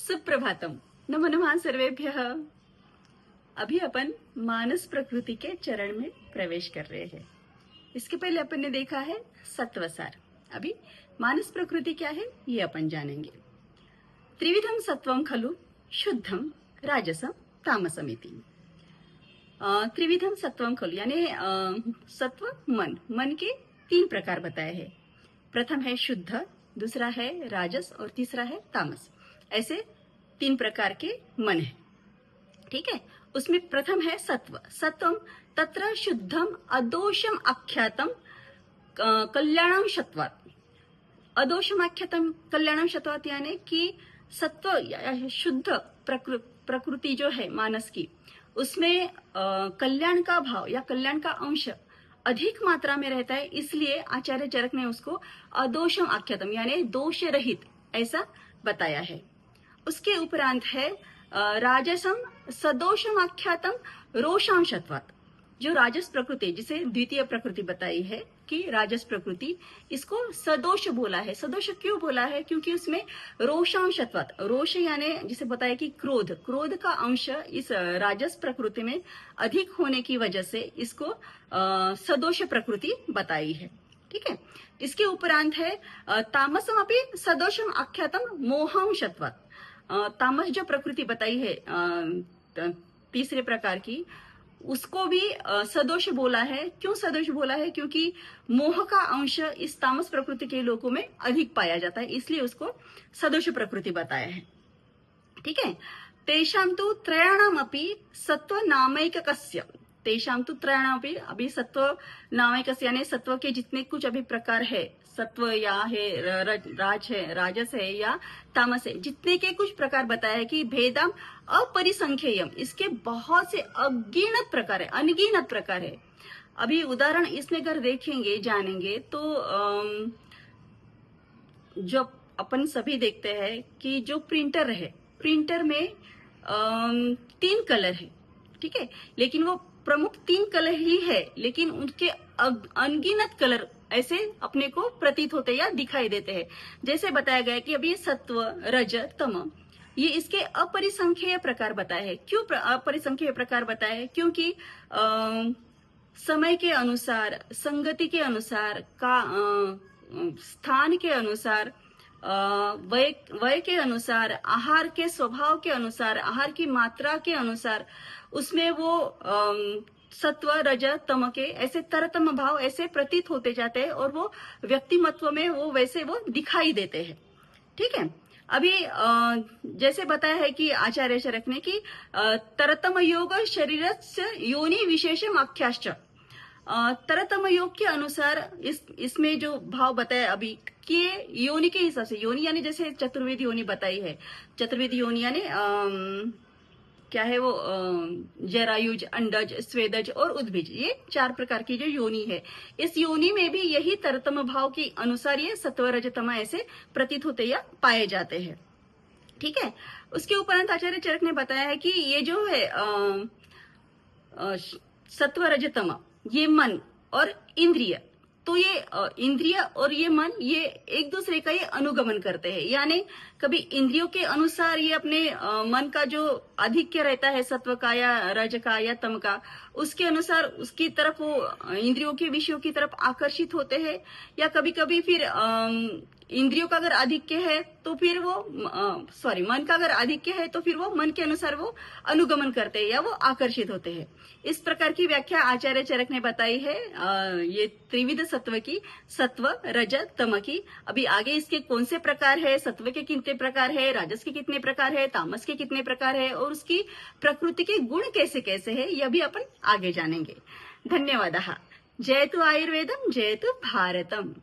सुप्रभातम। नमो नमः सर्वेभ्यः। अभी अपन मानस प्रकृति के चरण में प्रवेश कर रहे हैं। इसके पहले अपन ने देखा है सत्वसार। अभी मानस प्रकृति क्या है ये अपन जानेंगे। त्रिविधम सत्वम खलु शुद्धम राजसम तामसमिति। त्रिविधम सत्वम खलु यानी सत्व मन के तीन प्रकार बताए हैं। प्रथम है शुद्ध, दूसरा है राजस और तीसरा है तामस। ऐसे तीन प्रकार के मन है। ठीक है, उसमें प्रथम है सत्व। सत्वम तत्र शुद्धम अदोषम आख्यातम कल्याणम शत्वात्। अदोषम आख्यातम कल्याणम शत्वात् यानी कि सत्व शुद्ध प्रकृति जो है मानस की, उसमें कल्याण का भाव या कल्याण का अंश अधिक मात्रा में रहता है। इसलिए आचार्य चरक ने उसको अदोषम आख्यातम यानी दोष रहित ऐसा बताया है। उसके उपरांत है राजसम सदोषम आख्यातम रोषांशत्वात्। जो राजस प्रकृति जिसे द्वितीय प्रकृति बताई है कि राजस प्रकृति, इसको सदोष बोला है। सदोष क्यों बोला है? क्योंकि उसमें रोषांशत्वात्, रोष यानी जिसे बताया कि क्रोध का अंश इस राजस प्रकृति में अधिक होने की वजह से इसको सदोष प्रकृति बताई है। ठीक है, इसके उपरांत है तामसम अपि सदोषम आख्यातम मोहांशत्वात्। तामस जो प्रकृति बताई है तीसरे प्रकार की, उसको भी सदोष बोला है। क्यों सदोष बोला है? क्योंकि मोह का अंश इस तामस प्रकृति के लोगों में अधिक पाया जाता है, इसलिए उसको सदोष प्रकृति बताया है। ठीक है, तेषां तु त्रयाणाम अपि सत्व नामैकस्य। तेषां तु त्रयाणाम अपि, अभी सत्व नामैकस्य यानी सत्व के जितने कुछ अभी प्रकार है, सत्व या है राज है, राजस है या तामस है, जितने के कुछ प्रकार बताया है कि भेदम अपरिसंख्येयम, इसके बहुत से अगिनत प्रकार है, अनगिनत प्रकार है। अभी उदाहरण इसमें अगर देखेंगे जानेंगे तो जो अपन सभी देखते हैं कि जो प्रिंटर है, प्रिंटर में 3 कलर है। ठीक है, लेकिन वो प्रमुख 3 कलर ही है, लेकिन उनके अनगिनत कलर ऐसे अपने को प्रतीत होते या दिखाई देते हैं। जैसे बताया गया कि अभी सत्व रज तम, ये इसके अपरिसंख्येय प्रकार बताए हैं। क्यों अपरिसंख्येय प्रकार बताए हैं? क्योंकि समय के अनुसार, संगति के अनुसार, स्थान के अनुसार, वय के अनुसार, आहार के स्वभाव के अनुसार, आहार की मात्रा के अनुसार उसमें वो सत्व रज तम के ऐसे तरतम भाव ऐसे प्रतीत होते जाते हैं और वो व्यक्तिमत्व में वो वैसे वो दिखाई देते हैं। ठीक है, अभी जैसे बताया है कि आचार्य चरक ने कि तरतम योग शरीरस्य योनि विशेषम आख्याश्च। तरतम योग के अनुसार इसमें जो भाव बताया अभी कि योनि के हिसाब से, योनि यानी जैसे चतुर्वेद योनि बताई है। चतुर्वेद योनि यानी क्या है वो जरायुज, अंडज, स्वेदज और उद्भिज, ये 4 प्रकार की जो योनि है। इस योनि में भी यही तरतम भाव के अनुसार ये सत्व रजतम ऐसे प्रतीत होते या पाए जाते हैं। ठीक है, उसके उपरांत आचार्य चरक ने बताया है कि ये जो है सत्व रजतम, ये मन और इंद्रिय, तो ये इंद्रिय और ये मन ये एक दूसरे का ये अनुगमन करते हैं। यानी कभी इंद्रियों के अनुसार ये अपने मन का जो आधिक्य रहता है सत्व का या रज का या तम का, उसके अनुसार उसकी तरफ वो इंद्रियों के विषयों की तरफ आकर्षित होते हैं। या कभी कभी फिर इंद्रियों का अगर आधिक्य है तो फिर वो मन का अगर आधिक्य है तो फिर वो मन के अनुसार वो अनुगमन करते हैं या वो आकर्षित होते हैं। इस प्रकार की व्याख्या आचार्य चरक ने बताई है ये त्रिविध सत्व की, सत्व रज तम की। अभी आगे इसके कौन से प्रकार है, सत्व के कितने प्रकार है, राजस के कितने प्रकार है, तामस के कितने प्रकार है और उसकी प्रकृति के गुण कैसे कैसे है, यह भी अपन आगे जानेंगे। धन्यवाद। जयतु आयुर्वेदम, जयतु भारतम।